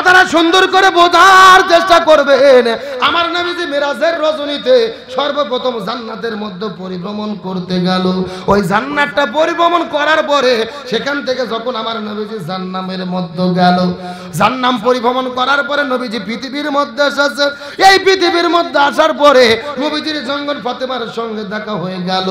কথাটা সুন্দর করে বোঝার চেষ্টা করবেন। আমার নবীজি মিরাজের রজনীতে সর্বপ্রথম জান্নাতের মধ্যে পরিভ্রমণ করতে গেল। ওই জান্নাতটা পরিভ্রমণ করার পরে সেখান থেকে যখন আমার নবীজি জান্নামের মধ্যে গেল, জান্নাম পরিভ্রমণ করার পরে নবীজি পৃথিবীর মধ্যে এসেছে। এই পৃথিবীর মধ্যে আসার পরে নবীজির জঙ্গল ফাতেমার সঙ্গে দেখা হয়ে গেল।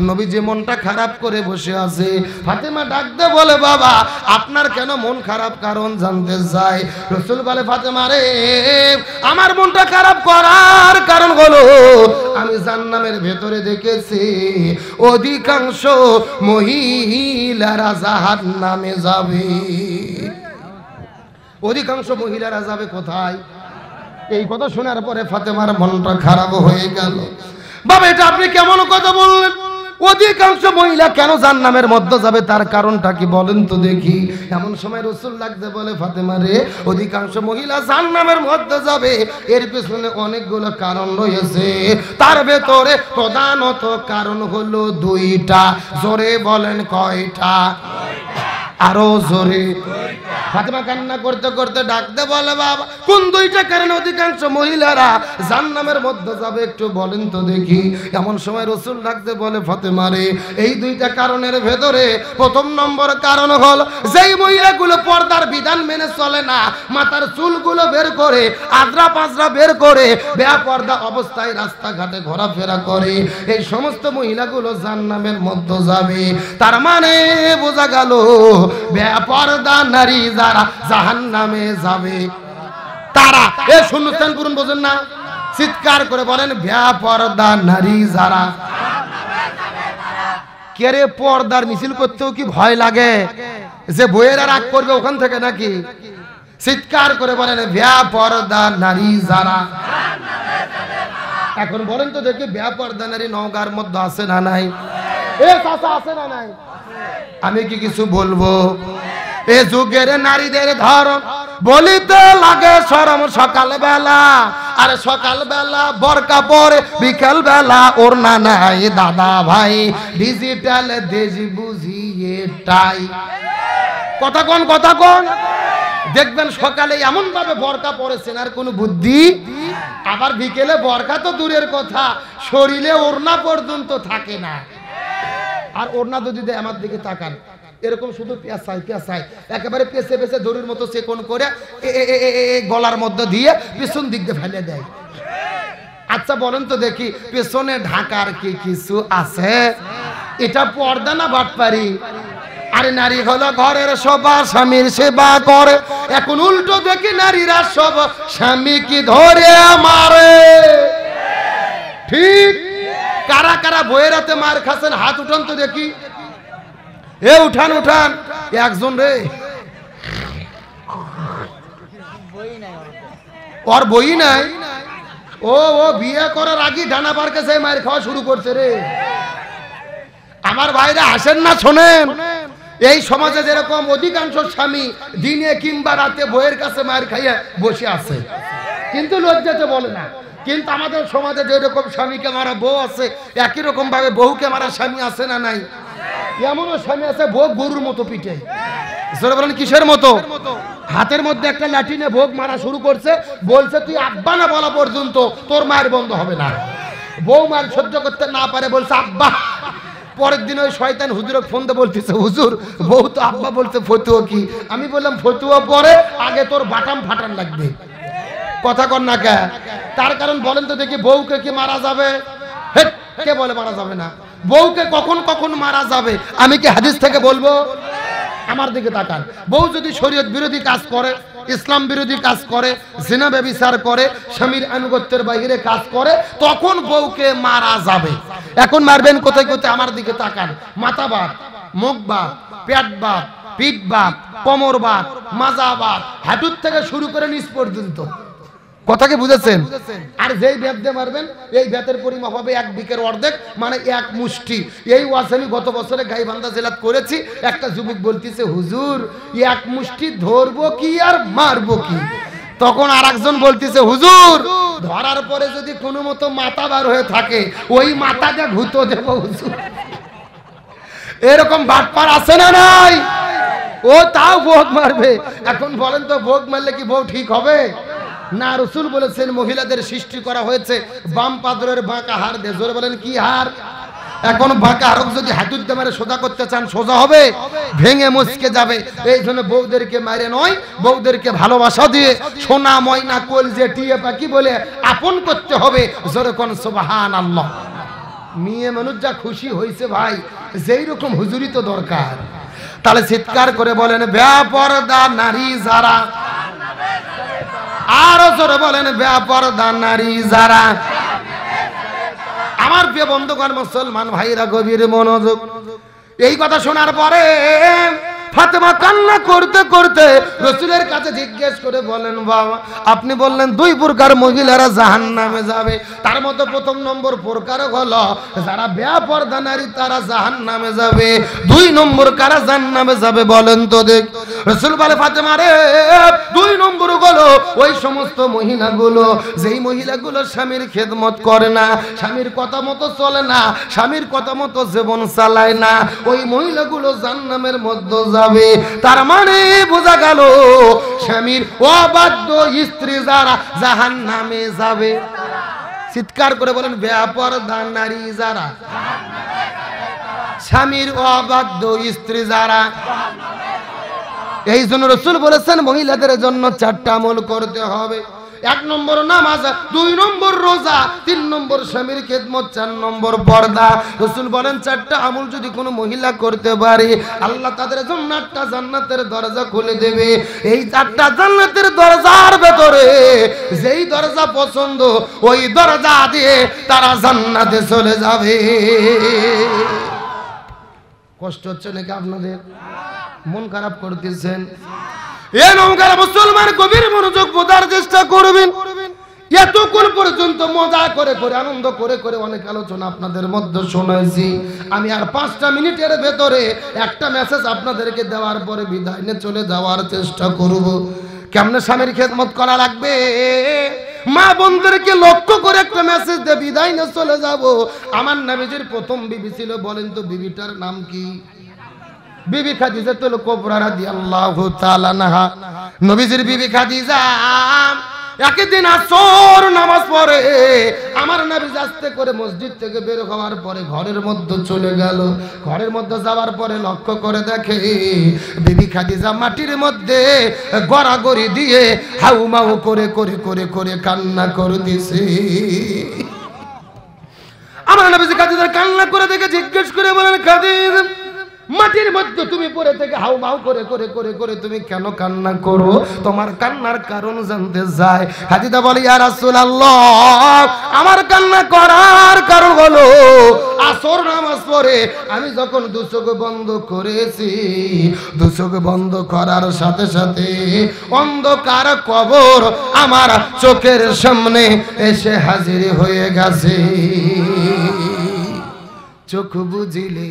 নবীজি মনটা খারাপ করে বসে আছে। ফাতেমা ডাকতে বলে, বাবা আপনার কেন মন খারাপ, কারণ জানতে চাই। রাসূল বলে, ফাতেমা রে, আমার মনটা খারাপ করার কারণ হলো আমি জান্নামের ভেতরে দেখেছি অধিকাংশ মহিলারা জাহান্নামে যাবে। অধিকাংশ মহিলারা যাবে কোথায়? এই কথা শোনার পরে ফাতেমার মনটা খারাপ হয়ে গেল। বাবা এটা আপনি কেমন কথা বললেন? অধিকাংশ মহিলা কেন জান্নামের মধ্যে যাবে, তার কারণটা কি বলেন তো দেখি। এমন সময় রাসূল লাগতে বলে, ফাতেমা রে, অধিকাংশ মহিলা জান্নামের মধ্যে যাবে এর পেছনে অনেকগুলো কারণ রয়েছে। তার ভেতরে প্রধানত কারণ হলো দুইটা। জোরে বলেন কয়টা? আরো জোরে। ফাতেমা কান্না করতে করতে ডাকতে বলে, বাবা কোন দুইটা কারণে অধিকাংশ মহিলারা জান্নামের মধ্যে যাবে একটু বলেন তো দেখি। এমন সময় রাসূল ডাকতে বলে, ফাতেমা রে, এই দুইটা কারণের ভেতরে প্রথম নম্বর কারণ হল যেই মহিলাগুলো পর্দার বিধান মেনে চলে না, মাথার চুলগুলো বের করে আদ্রা পাঁজরা বের করে বেপর্দা অবস্থায় রাস্তাঘাটে ঘোরাফেরা করে, এই সমস্ত মহিলাগুলো জান্নামের মধ্যে যাবে। তার মানে বোঝা গেল বেপর্দা নারী যারা জাহান্নামে যাবে তারা। এ শূন্যস্থান পূরণ বোঝেন না? চিৎকার করে বলেন, বেপর্দা নারী যারা। কে রে, পর্দার মিছিল করতেও কি ভয় লাগে যে বইয়েরা রাগ করবে ওখান থেকে নাকি? চিৎকার করে বলেন, বেপর্দা নারী যারা। এখন বলেন তো দেখি, বেপর্দা নারী নওগাঁর মধ্যে আছে না নাই? এ চাচা আছে না নাই? আমি কি কিছু বলবো? এ যুগের নারীদের ধরন বলিতে লাগে শরম সকাল বেলা, আর সকাল বেলা বরকা পরে, বিকেল বেলা ওড়না নাই দাদা ভাই, ডিজিটাল দেশ বুঝিয়ে টাই। কথা কোন, কথা কোন? দেখবেন সকালে এমন ভাবে বরকা পরেছেন আর কোনো বুদ্ধি, আবার বিকেলে বরকা তো দূরের কথা, শরীরে ওড়না পর্যন্ত থাকে না। আর ওড়না যদি দেয়, আমার দিকে তাকান, এরকম শুধু পেঁচাই পেঁচাই একেবারে পেঁচে পেঁচে দড়ির মতো চেকন করে গলার মধ্যে দিয়ে পিছন দিক দিয়ে ফেলে দেয়। আচ্ছা বলেন তো দেখি, পেছনে ঢাকার কি কিছু আছে? এটা পর্দা না বাটপারি? আরে নারী হলো ঘরের শোভা, স্বামীর সেবা করে। এখন উল্টো দেখি নারীরা সব স্বামী কি ধরে মারে। ঠিক? কারা কারা বইয়ের হাতে মার খাচ্ছেন হাত উঠান তো দেখি। এ উঠান উঠান, একজন রে, ওর বই নাই। ও বিয়ে করার আগে ডানা পার কাছে মার খাওয়া শুরু করছে রে। আমার ভাইরা আসেন না, শোনেন, এই সমাজে যেরকম অধিকাংশ স্বামী দিনে কিংবা রাতে বইয়ের কাছে মার খাইয়ে বসে আছে, কিন্তু লজ্জাতে বলে না। কিন্তু আমাদের সমাজে যেরকম স্বামীকে মারা বউ আছে, একই রকম ভাবে বউকে মারা স্বামী আছে না নাই? এমনও স্বামী আছে ভোগ গরুর মতো পিঠে। বলেন কিসের মতো? হাতের মধ্যে একটা লাঠি নিয়ে ভোগ মারা শুরু করছে, বলছে তুই আব্বা না বলা পর্যন্ত তোর মায়ের বন্ধ হবে না। বউ মার সহ্য করতে না পারে, বলছে আব্বা। পরের দিন ওই শয়তান হুজুরক ফোন দিয়ে বলতেছে, হুজুর বউ তো আব্বা বলছে, ফতুয়া কি? আমি বললাম ফতুয়া পরে, আগে তোর বাটাম ফাটান লাগবে। কথা কর না কে? তার কারণ বলেন তো দেখি, বউকে কি মারা যাবে? কে বলে মারা যাবে না? বউকে কখন কখন মারা যাবে আমি কি হাদিস থেকে বলবো? আমার দিকে তাকান। বউ যদি শরীয়ত বিরোধী কাজ করে, ইসলাম বিরোধী কাজ করে, জিনা ব্যভিচার করে, স্বামীর আনুগত্যের বাইরে কাজ করে, তখন বউকে মারা যাবে। এখন মারবেন কোথায় কোথায়? আমার দিকে তাকান। মাথা বাত, মুখ বাত, পেট বাত, পিঠ বাত, কোমর বাত, মাজা বাত, হাঁটুর থেকে শুরু করে নিচ পর্যন্ত। কথা কি বুঝেছেন? আর যেই ব্যাত দিয়ে মারবেন, এই ব্যাতের পরিমাপ হবে 1 বিকের অর্ধেক, মানে 1 মুষ্টি। এই ওয়াজ আমি গত বছরে গাইবান্ধা জেলাত করেছি। একটা যুবক বলতেছে, হুজুর 1 মুষ্টি ধরবো কি আর মারবো কি? তখন আর একজন বলতেছে, হুজুর ধরার পরে যদি কোনো মতো মাথা বার হয়ে থাকে, ওই মাথাকে ঘুতো দেবো হুজুর। এরকম বাটপার আছে না নাই? ও তাও ভোগ মারবে। এখন বলেন তো ভোগ মারলে কি বউ ঠিক হবে না? রাসূল বলেছেন মহিলাদের সৃষ্টি করা হয়েছে বাম পাদরের বাঁকা হার দিয়ে। জোরে বলেন কি হার? এখন বাঁকা হারক যদি হাতুড়তে মারে সোজা করতে চান সোজা হবে? ভেঙে মুচকে যাবে। এই জন্য বউদেরকে মারে নয়, বউদেরকে ভালোবাসা দিয়ে সোনা ময়না কলজে টিয়ে পাখি বলে আপন করতে হবে। জোরে কোন সুবহানাল্লাহ। মেয়ে মানুষ যা খুশি হয়েছে ভাই, যেই রকম হুজুরি তো দরকার। তাহলে চিৎকার করে বলেন বেপরদা নারী যারা, আরো জোরে বলেন বেপরদা নারী যারা। আমার প্রিয় বন্ধুগণ মুসলমান ভাইরা গভীর মনোযোগ। এই কথা শোনার পরে ফাতেমা কান্না করতে করতে রাসূলের কাছে জিজ্ঞেস করে বলেন বাবা আপনি বললেন দুই প্রকার মহিলারা জাহান্নামে যাবে, তার মধ্যে প্রথম নম্বর প্রকার হলো যারা বেপরদা নারী তারা জাহান্নামে যাবে, দুই নম্বর কারা জান্নাতে যাবে বলেন তো দেখ। রাসূল বলে ফাতেমা রে দুই নম্বর হলো ওই সমস্ত মহিলাগুলো যেই মহিলাগুলো স্বামীর খেদমত করে না, স্বামীর কথা মতো চলে না, স্বামীর কথা মতো জীবন চালায় না, ওই মহিলাগুলো জাহান্নামের মধ্যে যাবে। তার মানে বোঝা গেল স্বামীর অবাধ্য স্ত্রী যারা জাহান্নামে যাবে। চিৎকার করে বলেন বেপরদা নারী যারা, স্বামীর অবাধ্য স্ত্রী যারা। এই জন্য রাসূল বলেছেন মহিলাদের জন্য চারটা আমল করতে হবে। এক নম্বর নামাজ, দুই নম্বর রোজা, তিন নম্বর স্বামীর খেদমত, চার নম্বর পর্দা। রাসূল বলেন চারটা আমল যদি কোনো মহিলা করতে পারে আল্লাহ তাদের জন্য একটা জান্নাতের দরজা খুলে দেবে। এই চারটা জান্নাতের দরজার ভেতরে যেই দরজা পছন্দ ওই দরজা দিয়ে তারা জান্নাতে চলে যাবে। কষ্ট হচ্ছে নাকি আপনাদের? মন খারাপ করতেছেন? এ নওগাঁর মুসলমান গভীর মনোযোগ বোঝার চেষ্টা করবেন। এতক্ষণ পর্যন্ত মজা করে করে আনন্দ করে করে অনেক আলোচনা আপনাদের মধ্যে শোনাইছি। আমি আর 5টা মিনিটের ভেতরে একটা মেসেজ আপনাদেরকে দেওয়ার পরে বিদায় নিয়ে চলে যাওয়ার চেষ্টা করব। কেমনে স্বামীর খেদমত করা লাগবে মা বোনদেরকে লক্ষ্য করে একটা মেসেজ দিয়ে বিদায় নিয়ে চলে যাব। আমার নবীজির প্রথম বিবি ছিল, বলেন তো বিবিটার নাম কি? বিবি খাদিজাতুল কুবরা রাদিয়াল্লাহু তাআলা আনহা। নবীজির বিবি খাদিজা একদিন আসর নামাজ পড়ে আমার নবী আস্তে করে মসজিদ থেকে বের হওয়ার পরে ঘরের মধ্যে চলে গেল। ঘরের মধ্যে যাওয়ার পরে লক্ষ্য করে দেখে বিবি খাদিজা মাটির মধ্যে গড়াগড়ি দিয়ে হাউমাউ করে করে করে করে কান্না করে দিছে। আমার নবী খাদিজা কান্না করে দেখে জিজ্ঞেস করে বলেন খাদিজা মাটির মধ্যে তুমি পড়ে থেকে হাউমাউ করে করে করে করে তুমি কেন কান্না করো? তোমার কান্নার কারণ জানতে চাই। খাদিজা বলে ইয়া রাসূলুল্লাহ আমার কান্না করার কারণ হলো আসর নামাজ পড়ে আমি যখন দু চোখ বন্ধ করেছি, দু চোখ বন্ধ করার সাথে সাথে অন্ধকার কবর আমার চোখের সামনে এসে হাজির হয়ে গেছে। চোখ বুঝিলে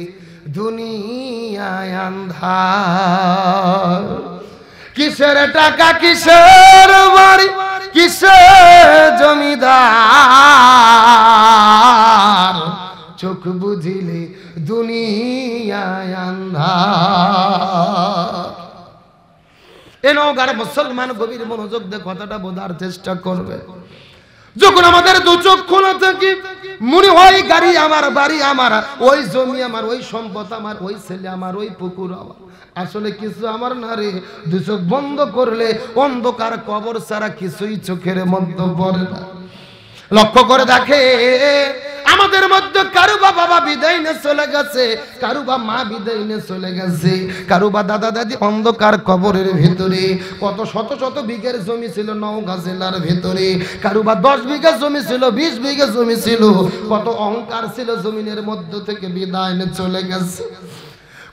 দুনিয়ায় আন্ধার, কিসের টাকা কিসের বাড়ি কিসের জমিদার, চোখ বুঝিলে দুনিয়ায় আন্ধার। এ নওগাঁর মুসলমান গভীর মনোযোগ দিয়ে কথাটা বোঝার চেষ্টা করবে। যখন আমাদের দু চোখ খোলা থাকে মনে হয় গাড়ি আমার, বাড়ি আমার, ওই জমি আমার, ওই সম্পদ আমার, ওই ছেলে আমার, ওই পুকুর আমার। আসলে কিছু আমার না রে। দু চোখ বন্ধ করলে অন্ধকার কবর ছাড়া কিছুই চোখের মধ্যে পড়ে না। লক্ষ্য করে দেখে আমাদের মধ্যে কারো বা বাবা বিদায় নিয়ে চলে গেছে, কারো বা মা বিদায় নিয়ে চলে গেছে, কারো বা দাদা দাদি অন্ধকার কবরের ভেতরে। কত শত শত বিঘের জমি ছিল নওগাঁ জেলার ভেতরে, কারো বা 10 বিঘা জমি ছিল, 20 বিঘা জমি ছিল, কত অহংকার ছিল জমিনের মধ্য থেকে বিদায় নিয়ে চলে গেছে।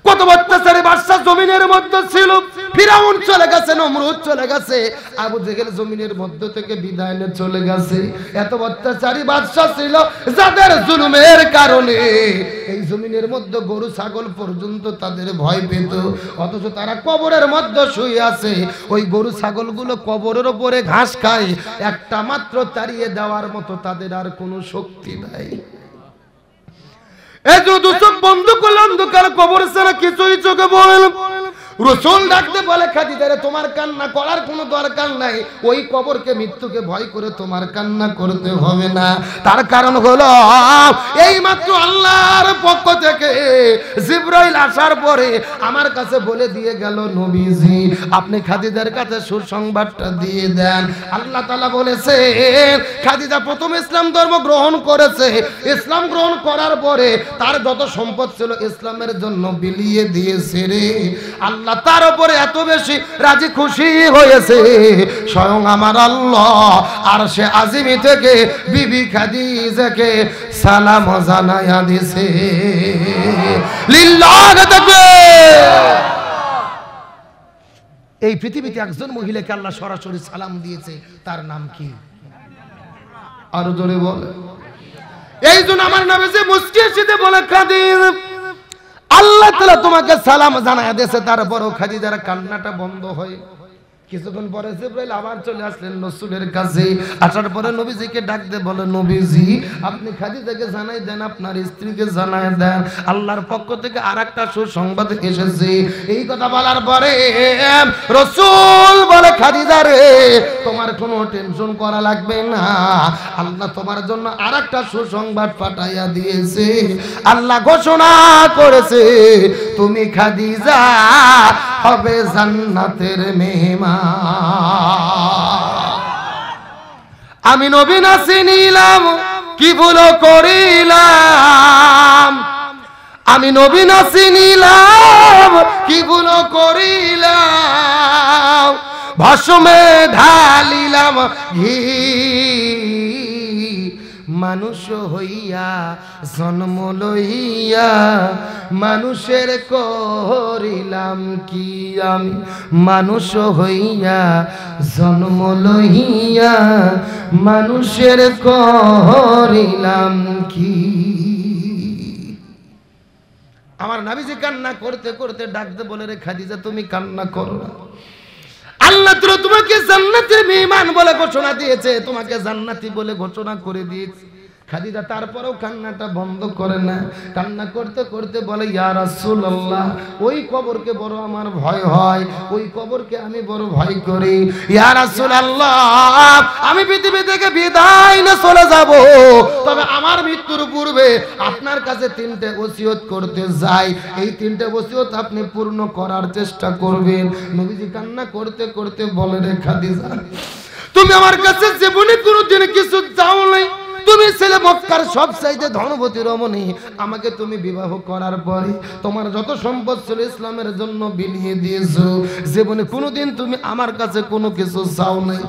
কত অত্যাচারী বাদশা জমিনের মধ্যে ছিল, ফিরাউন চলে গেছে, নমরুদ চলে গেছে, আবু জেহেল জমিনের মধ্য থেকে বিদায় নিয়ে চলে গেছে। এত অত্যাচারী বাদশা ছিল যাদের জুলুমের কারণে এই জমিনের মধ্যে গরু ছাগল পর্যন্ত তাদের ভয় পেত, অথচ তারা কবরের মধ্যে শুয়ে আছে। ওই গরু ছাগলগুলো কবরের উপরে ঘাস খায়, একটা মাত্র তাড়িয়ে দেওয়ার মতো তাদের আর কোনো শক্তি নাই। এই যে দু চোখ বন্ধ করলে অন্ধকার কবর ছাড়া কিছুই চোখে পড়ে না। রাসূল ডাকতে বলে খাদিজা রে তোমার কান্না করার কোনো দরকার নাই, ওই কবরকে মৃত্যুকে ভয় করে তোমার কান্না করতে হবে না। তার কারণ হলো এই মাত্র আল্লাহর পক্ষ থেকে জিবরাইল আসার পরে আমার কাছে বলে দিয়ে গেল নবীজি আপনি খাদিজার কাছে সুসংবাদটা দিয়ে দেন। আল্লাহ তাআলা বলেছে খাদিজা প্রথম ইসলাম ধর্ম গ্রহণ করেছে, ইসলাম গ্রহণ করার পরে তার যত সম্পদ ছিল ইসলামের জন্য বিলিয়ে দিয়েছে রে। আল্লাহ তার উপরে এত বেশি রাজি খুশি হয়েছে, স্বয়ং আমার আল্লাহ আরশে আজিমি থেকে বিবি খাদিজাকে সালাম জানায়া দিয়েছে। লিল্লাহ তাকবীর। এই পৃথিবীতে একজন মহিলাকে আল্লাহ সরাসরি সালাম দিয়েছে, তার নাম কি? আরো জোরে বলে। এই জন্য আমার নবীজি মুস্কি এসে বলে খাদিজা আল্লাহ তাআলা তোমাকে সালাম জানায়া দিয়েছে। তারপরও খাদিজার কান্নাটা বন্ধ হয়। কিছুক্ষণ পরে জিবরাইল আবার চলে আসলেন রাসূলের কাছে। আসার পরে নবীজিকে ডাক দিয়ে বলে নবীজি আপনি খাদিজাকে জানাই দেন, আপনার স্ত্রীকে জানাই দেন আল্লাহর পক্ষ থেকে আরেকটা সুসংবাদ এসেছে। এই কথা বলার পরে রাসূল বলে খাদিজা রে তোমার কোনো টেনশন করা লাগবে না, আল্লাহ তোমার জন্য আরেকটা সুসংবাদ পাঠাইয়া দিয়েছে। আল্লাহ ঘোষণা করেছে তুমি খাদিজা হবে জান্নাতের মেহমান। আমি নবী না চিনিলাম কি ভুল করিলাম, আমি নবী না চিনিলাম কি ভুল করিলাম, ভস্মে ঢালিলাম ঘি মানুষ হইয়া জন্ম লইয়া মানুষের করিলাম কি, আমি মানুষ হইয়া জন্ম লইয়া মানুষের করিলাম কি। আমার নবীজি কান্না করতে করতে ডাকতে বলে রে খাদিজা তুমি কান্না করো না, আল্লাহ তো তোমাকে জান্নাতের মেহমান বলে ঘোষণা দিয়েছে, তোমাকে জান্নাতি বলে ঘোষণা করে দিয়েছে। খাদিজা তারপরেও কান্নাটা বন্ধ করে না, কান্না করতে করতে বলে ইয়া রাসূলুল্লাহ ওই কবরকে বড় আমার ভয় হয়, ওই কবরকে আমি বড় ভয় করি। ইয়া রাসূলুল্লাহ আমি পৃথিবী থেকে বিদায় নিয়ে চলে যাব, তবে আমার মৃত্যুর পূর্বে আপনার কাছে তিনটে ওসিয়ত করতে যাই, এই তিনটে ওসিয়ত আপনি পূর্ণ করার চেষ্টা করবেন। নবীজি কান্না করতে করতে বলে রে খাদিজা তুমি আমার কাছে জীবনে কোনোদিন কিছু চাও নাই, তুমি ছেলে মক্কার সবচাইতে ধনবতী রমণী, আমাকে তুমি বিবাহ করার পরে তোমার যত সম্পদ ছিল ইসলামের জন্য বিলিয়ে দিয়েছো, জীবনে কোনোদিন তুমি আমার কাছে কোনো কিছু চাও নাই।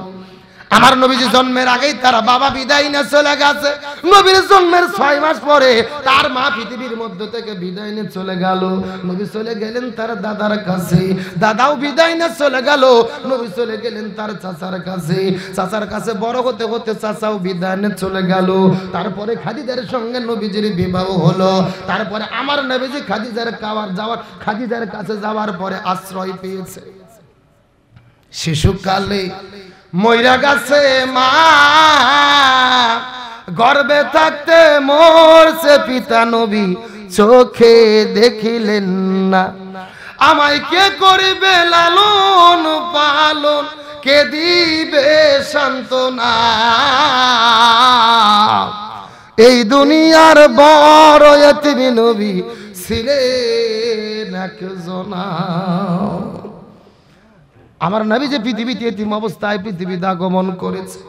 আমার নবীজি জন্মের আগেই তার বাবা বিদায় নিয়ে চলে গেছে, নবীর জন্মের 6 মাস পরে তার মা পৃথিবীর মধ্যে থেকে বিদায় নিয়ে চলে গেল। নবী চলে গেলেন তার দাদার কাছে, দাদাও বিদায় নিয়ে চলে গেল। নবী চলে গেলেন তার চাচার কাছে, চাচার কাছে বড় হতে হতে চাচাও বিদায় নিয়ে চলে গেল। তারপরে খাদিজার সঙ্গে নবীজির বিবাহ হলো। তারপরে আমার নবীজি খাদিজার কাছে যাওয়ার পরে আশ্রয় পেয়েছে। শিশুকালে মইরা গেছে মা, গর্ভে থাকতে মরছে পিতা, নবী চোখে দেখিলেন না। আমায় কে করিবে লালন পালন, কে দিবে সান্ত্বনা, এই দুনিয়ার বড় এতিম নবী ছিলেন একজনা। আমার নবী যে পৃথিবীতে এতিম অবস্থায় পৃথিবীতে আগমন করেছে।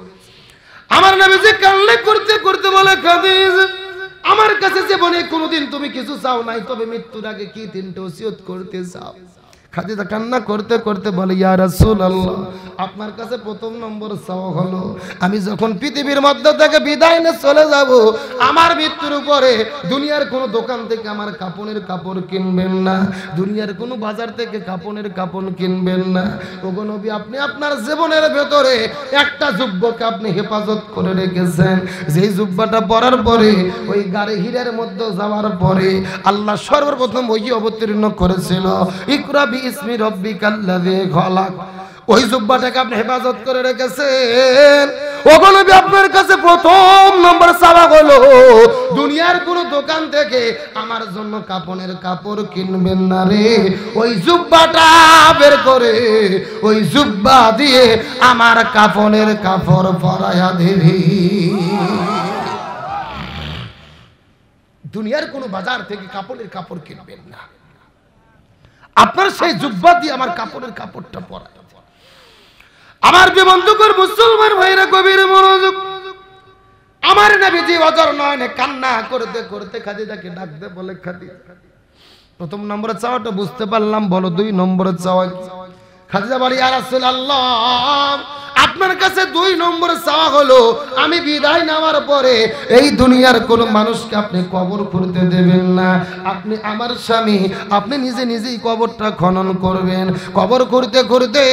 আমার নবী যে কান্না করতে করতে বলে খাদিজা আমার কাছে জীবনে কোনোদিন তুমি কিছু চাও নাই, তবে মৃত্যুর আগে কি তিনটে ওসিয়ত করতে চাও? খাদিজা কান্না করতে করতে বলে ইয়া রাসূলুল্লাহ আপনার কাছে প্রথম নম্বর চাওয়া হলো আমি যখন পৃথিবীর মধ্যে থেকে বিদায় নিয়ে চলে যাব, আমার মৃত্যুর পরে দুনিয়ার কোনো দোকান থেকে আমার কাপড়ের কাপড় কিনবেন না, দুনিয়ার কোনো বাজার থেকে কাপড়ের কাপড় কিনবেন না। ওগো নবী আপনি আপনার জীবনের ভেতরে একটা জুব্বাকে আপনি হেফাজত করে রেখেছেন, যেই জুব্বাটা পরার পরে ওই গাড়ি হীরার মধ্যে যাওয়ার পরে আল্লাহ সর্বপ্রথম ওই অবতীর্ণ করেছিল ইকরা ইসমি রব্বিকাল্লাযী খলাক, ওই জুব্বাটাকে আপনি হেফাজত করে রেখেছেন। ওগো নবী আপনার কাছে প্রথম নম্বর চাওয়া হলো দুনিয়ার কোন দোকান থেকে আমার জন্য কাপড়ের কাপড় কিনবেন না রে, ওই জুব্বাটা বের করে ওই জুব্বা দিয়ে আমার কাপড়ের কাপড় পরায়া দেবি। দুনিয়ার কোন বাজার থেকে কাপড়ের কাপড় কিনবেন না, আপনার সেই জুব্বা দিয়ে আমার কাপড়ের কাপড়টা পরায়। আমার বন্ধুকর মুসলমান ভাইরা গভীর মনোযোগ, আমার নবীজি অজর নয়নে কান্না করতে করতে খাদিজাকে ডাকতে বলে, খাদিজা প্রথম নম্বরে চাওয়াটা বুঝতে পারলাম, বলো 2 নম্বরে চাওয়া কি? খাদিজা বলে, ইয়া রাসূলুল্লাহ, আপনার কাছে 2 নম্বর চাওয়া হলো আমি বিদায় নেওয়ার পরে এই দুনিয়ার কোন মানুষকে আপনি কবর খুঁড়তে দেবেন না। আপনি আমার স্বামী, আপনি নিজে নিজেই কবরটা খনন করবেন। কবর খুঁড়তে খুঁড়তে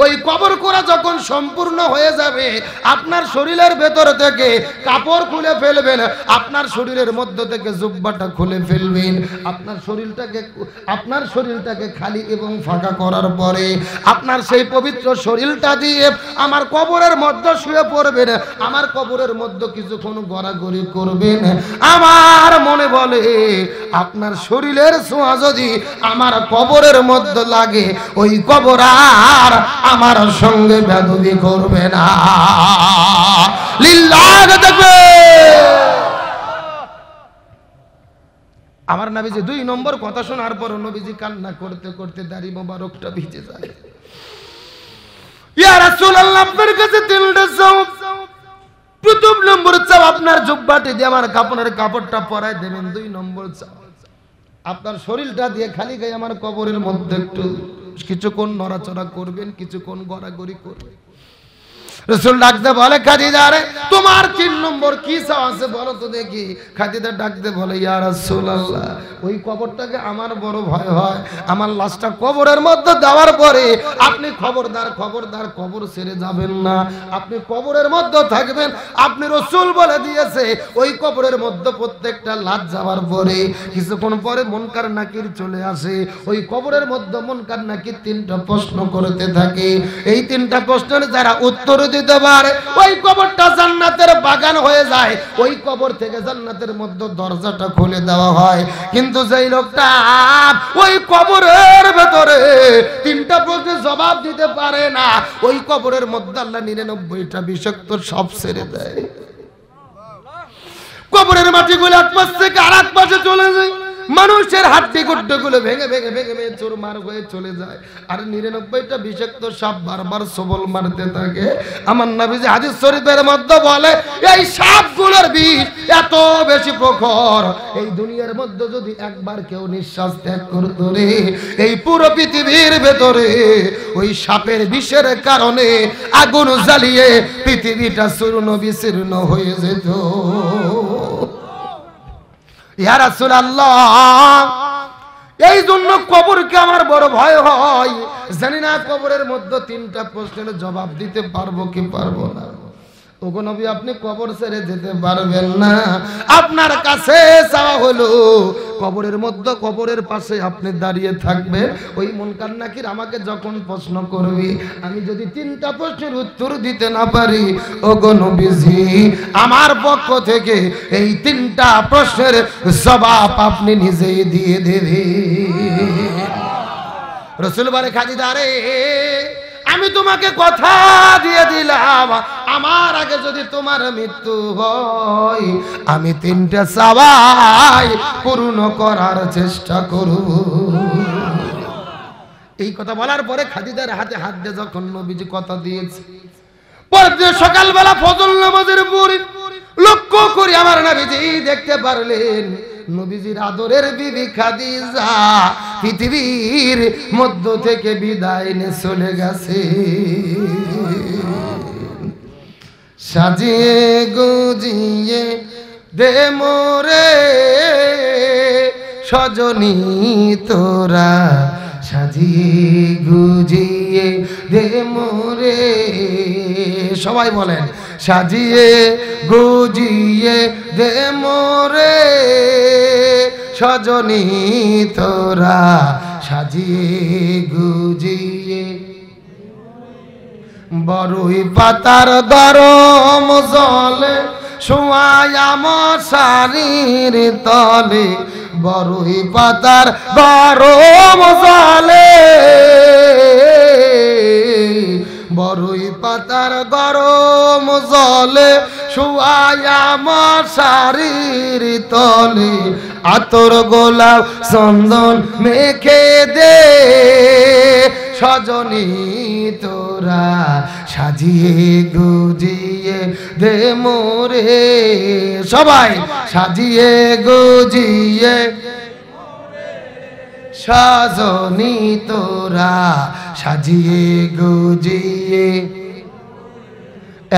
ওই কবর খোঁড়া যখন সম্পূর্ণ হয়ে যাবে, আপনার শরীরের ভেতর থেকে কাপড় খুলে ফেলবেন, আপনার শরীরের মধ্য থেকে জুব্বাটা খুলে ফেলবেন। আপনার শরীরটাকে খালি এবং ফাঁকা করার পরে আপনার সেই পবিত্র শরীরটা দিয়ে আমার কবরের মধ্যে শুয়ে পড়বেন। আমার কবরের মধ্যে কিছুক্ষণ গড়াগড়ি করবেন। আমার মনে বলে আপনার শরীরের ছোঁয়া যদি আমার কবরের মধ্যে লাগে, ওই কবর আর আমার সঙ্গে বেদবি করবে না। লিল্লাহ দেখবে আমার নবীজি 2 নম্বর কথা শোনার পর নবীজি কান্না করতে করতে দাড়ি মোবারকটা ভিজে যায়। ইয়া রাসূলুল্লাহ, আপনার কাছে 3টা চাও। প্রথম নম্বর চাও আপনার জুব্বাটি দিয়ে আমার কাপড়ের কাপড়টা পরায় দেবেন। 2 নম্বর চাও আপনার শরীরটা দিয়ে খালি গায়ে আমার কবরের মধ্যে একটু কিছুক্ষণ নড়াচড়া করবেন, কিছুক্ষণ গড়াগড়ি করবেন। রাসূল ডাকতে বলে, খাদিজা রে তোমার 3 নম্বর কি চাও আছে বলো তো দেখি। খাদিজা ডাকতে বলে, ইয়া রাসূলুল্লাহ, ওই কবরটাকে আমার বড় ভয় হয়। আমার লাশটা কবরের মধ্যে দেওয়ার পরে আপনি খবরদার খবরদার কবর ছেড়ে যাবেন না, আপনি কবরের মধ্যে থাকবেন। আপনি রাসূল বলে দিয়েছে ওই কবরের মধ্যে প্রত্যেকটা লাশ যাওয়ার পরে কিছুক্ষণ পরে মুনকার নাকির চলে আসে। ওই কবরের মধ্যে মুনকার নাকির 3টা প্রশ্ন করতে থাকে। এই 3টা প্রশ্নের যারা উত্তর দিতে পারে ওই কবরটা জান্নাতের বাগান হয়ে যায়। ওই কবর থেকে জান্নাতের মধ্যে দরজাটা খুলে দেওয়া হয়। কিন্তু যেই লোকটা ওই কবরের ভেতরে 3টা প্রশ্নের জবাব দিতে পারে না, ওই কবরের মধ্যে আল্লাহ 99টা বিষাক্ত সাপ ছেড়ে দেয়। কবরের মাটিগুলো এক পাশ থেকে আরেক পাশে চলে যায়, মানুষের হাড্ডি গুড্ডি ভেঙে ভেঙে ভেঙে ভেঙে চুরমার হয়ে চলে যায়। আর 99টা বিষাক্ত সাপ বারবার সবল মারতে থাকে। আমার নবীজি হাদিস শরীফের মধ্যে বলে, এই সাপগুলোর বিষ এত বেশি প্রখর, এই দুনিয়ার মধ্যে যদি একবার কেউ নিঃশ্বাস ত্যাগ করতো রে, এই পুরো পৃথিবীর ভেতরে ওই সাপের বিষের কারণে আগুন জ্বালিয়ে পৃথিবীটা চূর্ণ বিচূর্ণ হয়ে যেত। ইয়া রাসূলুল্লাহ, এই জন্য কবরকে আমার বড় ভয় হয়। জানি না কবরের মধ্যে 3টা প্রশ্নের জবাব দিতে পারবো কি পারবো না। ওগো নবী, আপনি কবর ছেড়ে যেতে পারবেন না। আপনার কাছে চাওয়া হলো কবরের মধ্যে কবরের পাশে আপনি দাঁড়িয়ে থাকবেন। ওই মুনকার নাকির আমাকে যখন প্রশ্ন করবে, আমি যদি 3টা প্রশ্নের উত্তর দিতে না পারি, ওগো নবীজি আমার পক্ষ থেকে এই 3টা প্রশ্নের জবাব আপনি নিজেই দিয়ে দেবেন। রাসূল বলে, খাদিজা রে আমি তোমাকে কথা দিয়ে দিলাম, আমার আগে যদি তোমার মৃত্যু হয় আমি 3টা চাওয়াই পূর্ণ করার চেষ্টা করব। এই কথা বলার পরে খাদিজার হাতে হাত দিয়ে যখন নবীজি কথা দিয়েছে, পরের দিন সকালবেলা ফজর নামাজের পরে লক্ষ্য করে আমার নবীজি দেখতে পারলেন নবীজির আদরের বিবি খাদিজা পৃথিবীর মধ্য থেকে বিদায় নিয়ে চলে গেছে। সাজিয়ে গুজিয়ে দে মোরে সজনী তোরা, সাজিয়ে গুজিয়ে দে মোরে। সবাই বলেন, সাজিয়ে গুজিয়ে দে মোরে সজনী তোরা, সাজিয়ে গুজিয়ে। বড়ই পাতার গরম জলে শোয়ায়া মশারির তলে বরই পাতার গরম জলে বরই পাতার গরম জলে শোয়ায়া মশারির তলে আতর গোলাপ চন্দন মেখে দে সজনী তোরা সাজিয়ে গুজিয়ে দে মোরে সবাই সাজিয়ে গুজিয়ে সজনী তোরা সাজিয়ে গুজিয়ে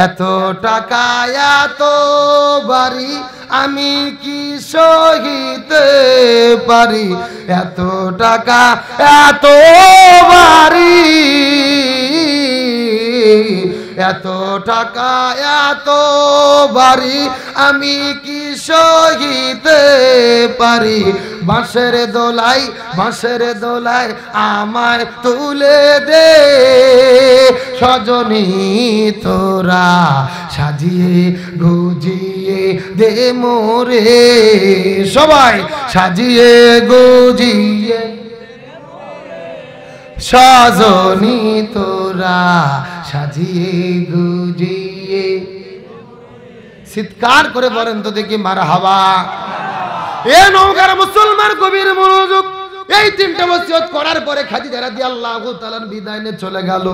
এত টাকা এত বাড়ি আমি কি সহিতে পারি এত টাকা এত বাড়ি এত টাকা এত বাড়ি আমি কি সহিতে পারি বাঁশের দোলাই আমায় তুলে দে সজনী তোরা সাজিয়ে গুজিয়ে দে মোরে সবাই সাজিয়ে গুজিয়ে সজনী তোরা সাজিয়ে গুজিয়ে চিৎকার করে বলেন তো দেখি মারহাবা। এ নওগাঁর মুসলমান কবির মনোযোগ। এই তিনটে ওসিয়ত করার পরে খাদিজা রাদিয়াল্লাহু তাআলা বিদায় নিয়ে চলে গেল।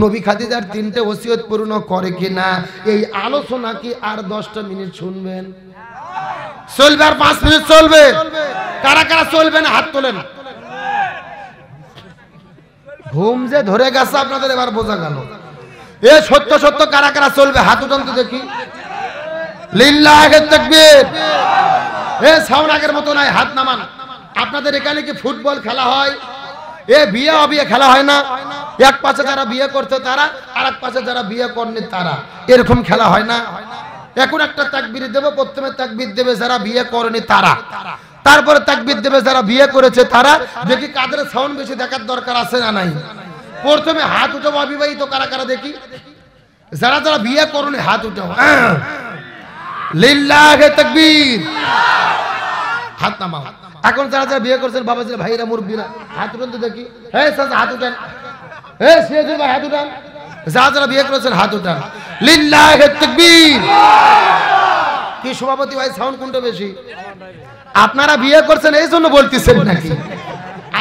নবী খাদিজার তিনটে ওসিয়ত পূর্ণ করে কিনা এই আলোচনা কি আর 10টা মিনিট শুনবেন? চলবে আর 5 মিনিট চলবে? কারা কারা চলবে না হাত তোলেন। ঘুম যে ধরে গেছে আপনাদের এবার বোঝা গেল। এ সত্য সত্য কারা কারা চলবে হাত উঠান তো দেখি। লিল্লাহি তাকবীর। এ সাউন্ড আগের মতো নাই, হাত নামান। আপনাদের এখানে কি ফুটবল খেলা হয়? এ বিয়ে অবিয়ে খেলা হয় না? এক পাশে যারা বিয়ে করতে তারা আর এক পাশে যারা বিয়ে করেনি তারা, এরকম খেলা হয় না? এখন একটা তাকবীর দেব, প্রথমে তাকবীর দেবে যারা বিয়ে করেনি তারা, তারপরে তাকবীর দেবে যারা বিয়ে করেছে তারা। দেখি কাদের সাউন্ড বেশি দেখার দরকার আছে না নাই। প্রথমে হাত উঠাবো অবিবাহিত কারা কারা দেখি। যারা যারা বিয়ে করেনি হাত উঠাবো। লিল্লাহি তাকবীর। হাত নামাও। এখন যারা যারা বিয়ে করছেন বাবা ছেলে ভাইরা মুরব্বীরা হাত উঠান তো দেখি। হে চাচা হাত উঠান। হে সিরাজুল ভাই হাত উঠান। যারা যারা বিয়ে করেছেন হাত উঠান। লিল্লাহি তাকবীর। কি সভাপতি ভাই সাউন্ড কোনটা বেশি? আপনারা বিয়ে করছেন এই জন্য বলতেছেন নাকি?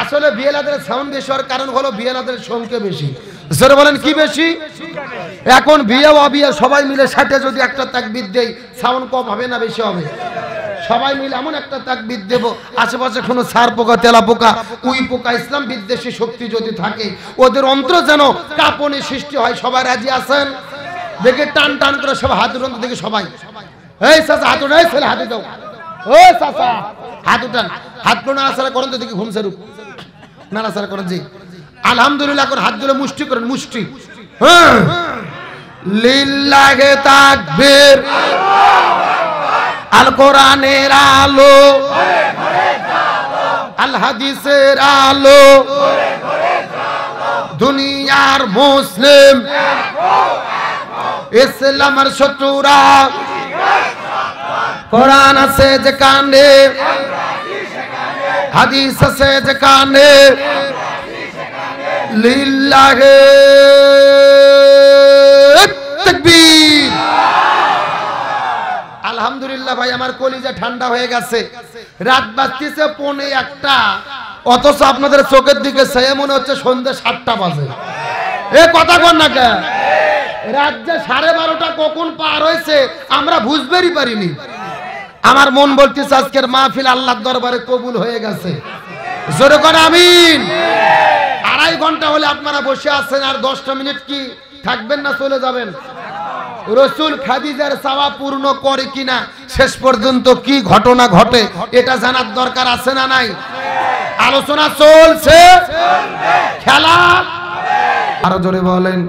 আসলে বিয়েলাদের সাউন্ড বেশি হওয়ার কারণ হলো বিয়েলাদের সংখ্যা বেশি। জোরে বলেন কি বেশি? এখন বিয়ে অবিয়ে সবাই মিলে সাথে যদি একটা তাকবীর দেই সাউন্ড কম হবে না বেশি হবে? সবাই মিলে এমন একটা তাকবীর দেব আশেপাশে কোনো সার পোকা তেলা পোকা উই পোকা ইসলাম বিদ্বেষী শক্তি যদি থাকে ওদের অন্তর যেন কাঁপনি সৃষ্টি হয়। সবাই রাজি আছেন? দেখে টান টান করে সব হাত উঠান দেখে সবাই। এই চাচা হাত উঠাই ছেলে হাতে দাও। ও চাচা হাত উঠান। হাত নাড়াচাড়া করেন তো দেখি ঘুমছে রূপ নাড়াচাড়া করেন। জি আলহামদুলিল্লাহ করে হাত ধরে মুষ্টি করেন মুষ্টি। হ্যাঁ লিল্লাহি তাকবীর। আল কোরআনের আলো আল হাদিসের আলো দুনিয়ার মুসলিম ইসলামের শত্রুরা কোরআন আছে যেখানে হাদিস আছে যেখানে লিল্লাহি তাকবীর। আলহামদুলিল্লাহ ভাই আমার কলিজা ঠান্ডা হয়ে গেছে। রাত বাজতেছে 1:45 অথচ আপনাদের চোখের দিকে চেয়ে মনে হচ্ছে সন্ধ্যা 7টা বাজে। এ কথা কন না কেন? রাত যে 12:30 কখন পার হয়েছে আমরা বুঝতেই পারিনি। আমার মন বলতেছে আজকের মাহফিল আল্লাহর দরবারে কবুল হয়ে গেছে। জোরে করে আমিন। 2.5 ঘন্টা হলে আপনারা বসে আছেন, আর 10টা মিনিট কি থাকবেন না চলে যাবেন? রসুল খাদিজার চাওয়া পূর্ণ করে কিনা, শেষ পর্যন্ত কি ঘটনা ঘটে এটা জানার দরকার আছে না নাই? আলোচনা চলছে, খেলা আরো জোরে বলেন।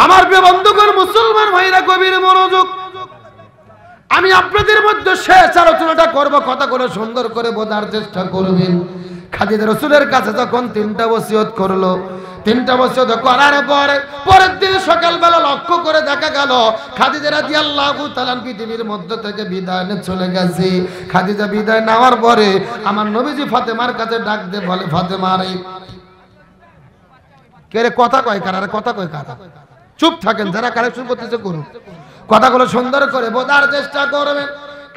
আমার প্রিয় বন্ধুগণ মুসলমান ভাইরা গভীর মনোযোগ। আমি আপনাদের মধ্যে শেষ আলোচনাটা করব, কথা করে সুন্দর করে বোঝার চেষ্টা করবেন। খাদিজা রাসূলের কাছে যখন 3টা ওসিয়ত করলো, 3টা ওসিয়ত করার পরে পরের দিন সকালবেলা লক্ষ্য করে দেখা গেল। খাদিজা রাদিয়াল্লাহু তাআলা পৃথিবীর মধ্য থেকে বিদায় নিয়ে চলে গেছে। খাদিজা বিদায় নেওয়ার পরে আমার নবীজি ফাতেমার কাছে ডাক দিয়ে বলে, ফাতেমা রে, কে রে কথা কয় কারা, কথা কয় কারা? চুপ থাকেন, যারা কালেকশন করতেছে করুন, কথাগুলো সুন্দর করে বোঝার চেষ্টা করবেন।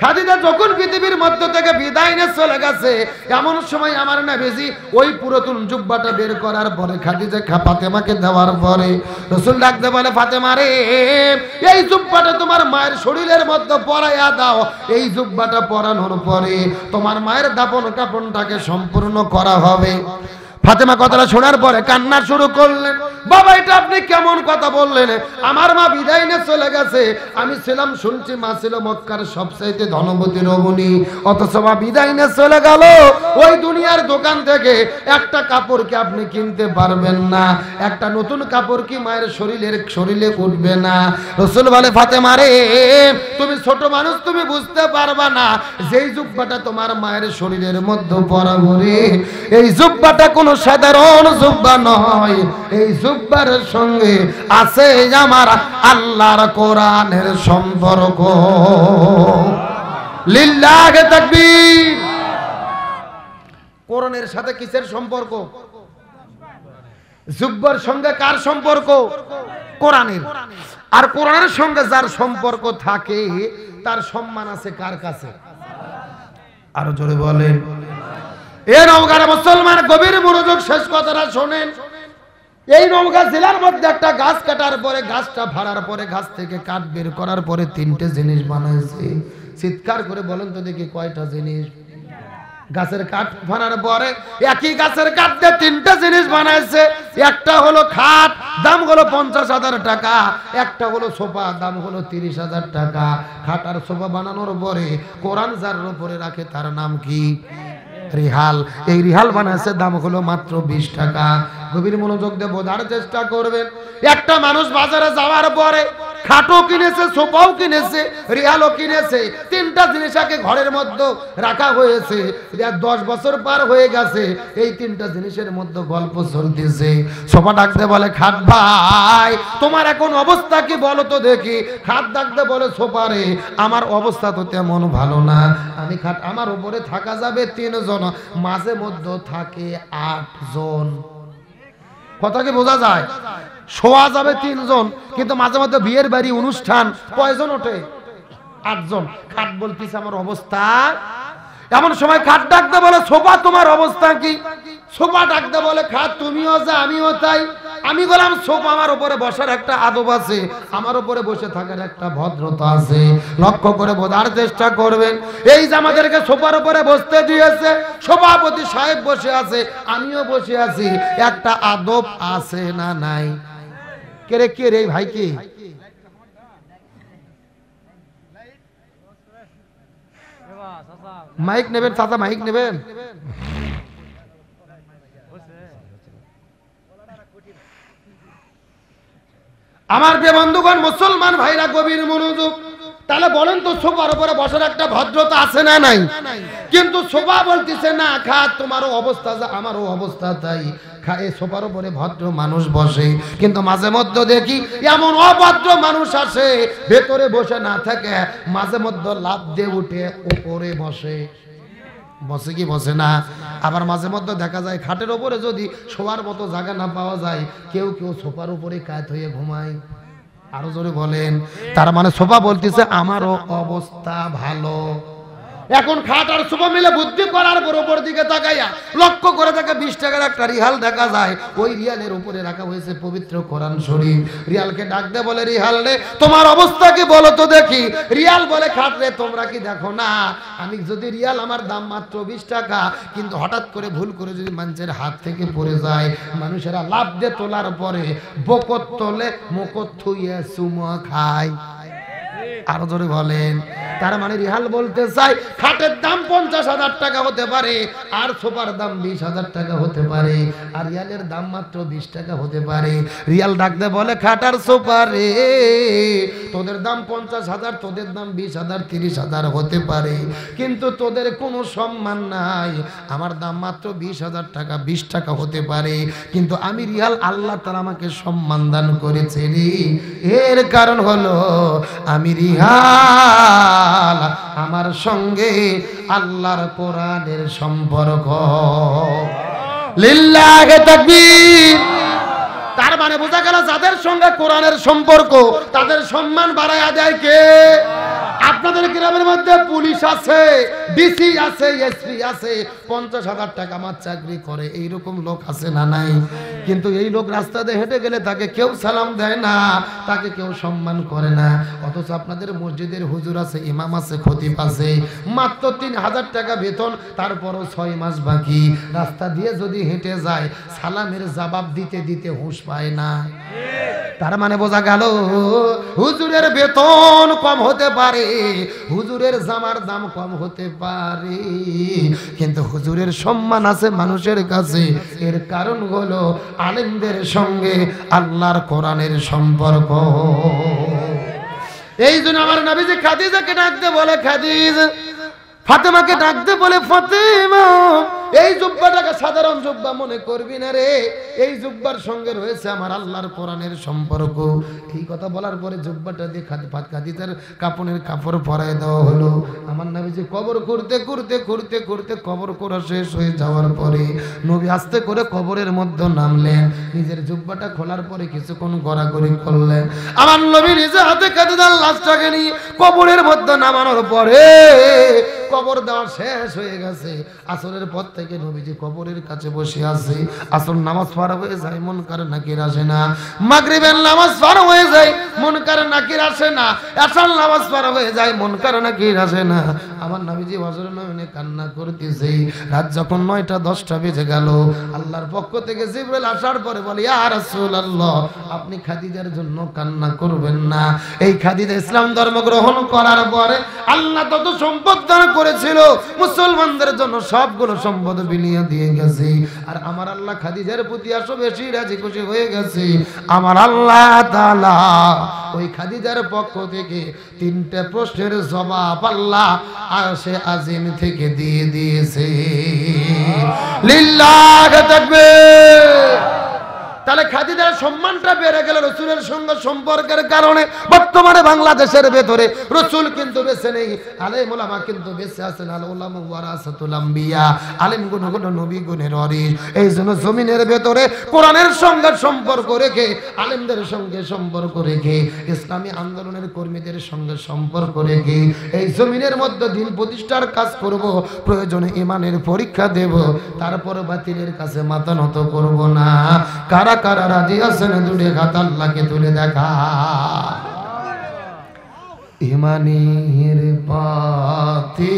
খাদিজা যখন পৃথিবীর মধ্য থেকে বিদায় নিয়ে চলে গেছে, এমন সময় আমার নবীজি ওই পুরাতন জুব্বাটা বের করার পরে খাদিজা ফাতেমাকে দেওয়ার পরে রাসূল ডাকতে বলে, ফাতেমা রে, এই জুব্বাটা তোমার মায়ের শরীরের মধ্যে পরাইয়া দাও। এই জুব্বাটা পরানোর পরে তোমার মায়ের দাফন কাফনটাকে সম্পূর্ণ করা হবে। ফাতেমা কথাটা শোনার পরে কান্না শুরু করলেন। বাবা, এটা আপনি কেমন কথা বললেন? আমার মা বিদায় নিয়ে চলে গেছে, আমি ছিলাম, শুনছি মা ছিল মক্কার সবচাইতে ধনবতী রমণী, অথচ মা বিদায় নিয়ে চলে গেল। ওই দুনিয়ার দোকান থেকে একটা কাপড় কি আপনি কিনতে পারবেন না? একটা নতুন কাপড় কি মায়ের শরীরে উঠবে না? রাসূল বলে, ফাতেমা রে, তুমি ছোট মানুষ, তুমি বুঝতে পারবা না। যেই জুব্বাটা তোমার মায়ের শরীরের মধ্যে পরাবো রে, এই জুব্বাটা কোনো সাধারণ জুব্বা নয়। এই জুব্বার সঙ্গে আছে আমার আল্লাহর কোরআনের সম্পর্ক। লিল্লাহি তাকবীর। কোরআনের সাথে কিসের সম্পর্ক? জুব্বার সঙ্গে কার সম্পর্ক? কোরআনের। আর কোরআনের সঙ্গে যার সম্পর্ক থাকে তার সম্মান আছে কার কাছে? আরো জোরে বলেন। এ নওগাঁর মুসলমান, গভীর মনোযোগ, শেষ কথাটা শোনেন। এই নওগাঁ জেলার মধ্যে একটা গাছ কাটার পরে, গাছটা ভাড়ার পরে, গাছ থেকে কাঠ বের করার পরে তিনটে জিনিস বানাইছে। চিৎকার করে বলেন তো দেখি, কয়টা জিনিস? গাছের কাঠ ভাড়ার পরে একই গাছের কাঠ দিয়ে তিনটা জিনিস বানাইছে। একটা হলো খাট, দাম হলো 50,000 টাকা। একটা হলো সোফা, দাম হলো 30,000 টাকা। খাট আর সোফা বানানোর পরে কোরআন যার উপরে রাখে তার নাম কি? রিহাল। এই রিহাল বানাইছে, দাম হলো মাত্র 20 টাকা। গভীর মনোযোগ দিয়ে বোঝার চেষ্টা করবেন। একটা মানুষ বাজারে যাওয়ার পরে খাটও কিনেছে, সোফাও কিনেছে, রিহালও কিনেছে। তিনটা জিনিস আগে ঘরের মধ্যে রাখা হয়েছে। 10 বছর পার হয়ে গেছে, এই তিনটা জিনিসের মধ্যে গল্প চলতেছে। সোফা ডাকতে বলে, খাট ভাই, তোমার এখন অবস্থা কি বলো তো দেখি। খাট ডাকতে বলে, সোফা রে, আমার অবস্থা তো তেমন ভালো না। আমি খাট, আমার উপরে থাকা যাবে 3 জন, মাঝে মধ্যে থাকে 8 জন। কথা কি বোঝা যায়? শোয়া যাবে 3 জন, কিন্তু মাঝে মধ্যে বিয়ের বাড়ি অনুষ্ঠান কয়জন ওঠে? 8 জন। খাট বলতেছে আমার অবস্থা। এমন সময় খাট ডাকতে বলে, সোফা তোমার অবস্থা কি? সোফা ডাকতে বলে, খাট তুমিও যা আমিও তাই। আমি বললাম, সোফা, আমার উপরে বসার একটা আদব আছে, আমার উপরে বসে থাকার একটা ভদ্রতা আছে। লক্ষ্য করে বোঝার চেষ্টা করবেন। এই যে আমাদেরকে সোফার উপরে বসতে দিয়েছে, সভাপতি সাহেব বসে আছে, আমিও বসে আছি, একটা আদব আছে না নাই? কে রে, কে রে ভাই? কি মাইক নেবেন? চাচা মাইক নেবেন? আমার প্রিয় বন্ধুগণ, মুসলমান ভাইরা, গভীর মনোযোগ। তাহলে বলেন তো, সোফার উপরে বসার একটা ভদ্রতা আছে না নাই? কিন্তু সোফা বলতেছে না, খাট তোমারও অবস্থা যা আমারও অবস্থা তাই। খায় সোফার উপরে ভদ্র মানুষ বসে, কিন্তু মাঝে মধ্যে দেখি এমন অভদ্র মানুষ আসে, ভেতরে বসে না থাকে, মাঝে মধ্যে লাফ দিয়ে উঠে উপরে বসে। বসে কি বসে না? আবার মাঝে মধ্যে দেখা যায় খাটের উপরে যদি শোয়ার মতো জায়গা না পাওয়া যায়, কেউ কেউ সোফার উপরে কাত হয়ে ঘুমায়। আরো জোরে বলেন। তার মানে সোফা বলতেছে আমারও অবস্থা ভালো। এখন খাট আর সোফা মিলে বুদ্ধি করার পর উপর দিকে তাকাইয়া লক্ষ্য করে দেখে 20 টাকার একটা রিহাল দেখা যায়। ওই রিহালের উপরে রাখা হয়েছে পবিত্র কোরআন শরীফ। রিহালকে ডাক দে বলে, রিহাল রে, তোমার অবস্থা কি বলো তো দেখি। রিহাল বলে, খাট রে, তোমরা কি দেখো না, আমি যদি রিহাল আমার দাম মাত্র 20 টাকা, কিন্তু হঠাৎ করে ভুল করে যদি মানুষের হাত থেকে পড়ে যায়, মানুষেরা লাভ দিয়ে তোলার পরে বকত তোলে, মুকত থুইয়ে চুমো খায়। আরো জোরে বলেন। তার মানে রিহাল বলতে চাই, খাটের দাম 50,000 টাকা হতে পারে, আর সোফার দাম 20,000 টাকা হতে পারে, আর রিয়ালের দাম মাত্র 20 টাকা হতে পারে। রিয়াল ডাকতে বলে, খাট আর সোফা রে, তোদের দাম 50,000, তোদের দাম 20,000, 30,000 হতে পারে, কিন্তু তোদের কোনো সম্মান নাই। আমার দাম মাত্র 20,000 টাকা, 20 টাকা হতে পারে, কিন্তু আমি রিয়াল আল্লাহ তাআলা আমাকে সম্মান দান করেছে রে। এর কারণ হলো আমি রিয়াল, আমার সঙ্গে আল্লাহর কোরআনের সম্পর্ক। লিল্লাহি তাকবীর। তার মানে বোঝা গেল যাদের সঙ্গে কোরআনের সম্পর্ক তাদের সম্মান বাড়ায় দেয় কে? আপনাদের গ্রামের মধ্যে পুলিশ আছে, ডিসি আছে, এসপি আছে, 50,000 টাকা আমার চাকরি করে, এইরকম লোক আছে না নাই? কিন্তু এই লোক রাস্তা দিয়ে হেঁটে গেলে তাকে কেউ সালাম দেয় না, তাকে কেউ সম্মান করে না। অথচ আপনাদের মসজিদের হুজুর আছে, ইমাম আছে, খতিব আছে, মাত্র 3,000 টাকা বেতন, তারপরও 6 মাস বাকি, রাস্তা দিয়ে যদি হেঁটে যায় সালামের জবাব দিতে দিতে হুঁশ পায় না। তার মানে বোঝা গেল হুজুরের বেতন কম হতে পারে, হুজুরের জামার দাম কম হতে পারে, কিন্তু হুজুরের সম্মান আছে মানুষের কাছে। এর কারণ হলো আলেমদের সঙ্গে আল্লাহর কোরআনের সম্পর্ক। এই জন্য আমার নবীজি খাদিজাকে ডাকতে বলে খাদিজা, ফাতেমাকে ডাকতে বলে ফাতেমা। এই জুব্বাটাকে সাধারণ জুব্বা মনে করবি না রে, এই জুব্বার সঙ্গে রয়েছে আমার আল্লাহর কোরআনের সম্পর্ক। এই কথা বলার পরে জুব্বাটা দিয়ে খাদিজার কাপড়ের কাপড় পরায় দেওয়া হলো। আমার নবীজি কবর করতে করতে করতে করতে কবর করা শেষ হয়ে যাওয়ার পরে নবী আস্তে করে কবরের মধ্যে নামলেন, নিজের জুব্বাটা খোলার পরে কিছুক্ষণ গড়াগড়ি করলেন। আমার নবী নিজে হাতে খাদিজার লাশটাকে নিয়ে কবরের মধ্যে নামানোর পরে কবর দেওয়া শেষ হয়ে গেছে। আসরের পর থেকে নবীজি কবরের কাছে বসে আছে। আসর নামাজ পড়া হয়ে যায়, মুনকার নাকির আসে না। মাগরিবের নামাজ পড়া হয়ে যায়, মুনকার নাকির আসে না। এশার নামাজ পড়া হয়ে যায়, মুনকার নাকির আসে না। আমার নবীজি হযরত নয়নে কান্না করতেছে। রাত যখন 9টা 10টা বেজে গেল, আল্লাহর পক্ষ থেকে জিবরাইল আসার পরে বলে, ইয়া রাসূলুল্লাহ, আপনি খাদিজার জন্য কান্না করবেন না। এই খাদিজা ইসলাম ধর্ম গ্রহণ করার পরে আল্লাহ তত সম্পদ দান করেছিল, মুসলমানদের জন্য সবগুলো সম্পদ বিলিয়ে দিয়ে গেছে। আর আমার আল্লাহ খাদিজার প্রতি এত বেশি রাজি খুশি হয়ে গেছে, আমার আল্লাহ তাআলা ওই খাদিজার পক্ষ থেকে 3টে প্রশ্নের জবাব আল্লাহ আরশে আজিম থেকে দিয়ে দিয়েছে। লিল্লাহি তাকবীর। তাহলে খাদিজার সম্মানটা বেড়ে গেল রাসূলের সঙ্গে সম্পর্কের কারণে। বর্তমানে বাংলাদেশের ভেতরে রাসূল কিন্তু বেঁচে নেই, আলেম ওলামা কিন্তু বেঁচে আছেন। আল উলামা ওয়ারাসাতুল আম্বিয়া, আলেম গুণগুলো নবী গুণের ওয়ারিস। এই জন্য জমিনের ভেতরে কোরআনের সঙ্গে সম্পর্ক রেখে, আলেমদের সঙ্গে সম্পর্ক রেখে, ইসলামী আন্দোলনের কর্মীদের সঙ্গে সম্পর্ক রেখে এই জমিনের মধ্যে দিন প্রতিষ্ঠার কাজ করব। প্রয়োজনে ঈমানের পরীক্ষা দেব, তারপর বাতিলের কাছে মাথা নত করব না। কারা কারা রাজি আছেন দুটি হাত আল্লাহকে তুলে দেখা। ঈমানের পথে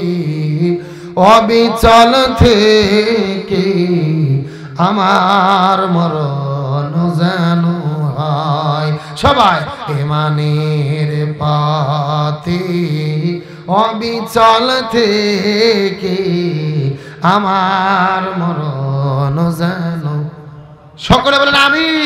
অবিচল থেকে আমার মরণ যেন হয়। সবাই ঈমানের পথে অবিচল থেকে আমার মরণ যেন, সকলে বলেন আমিন।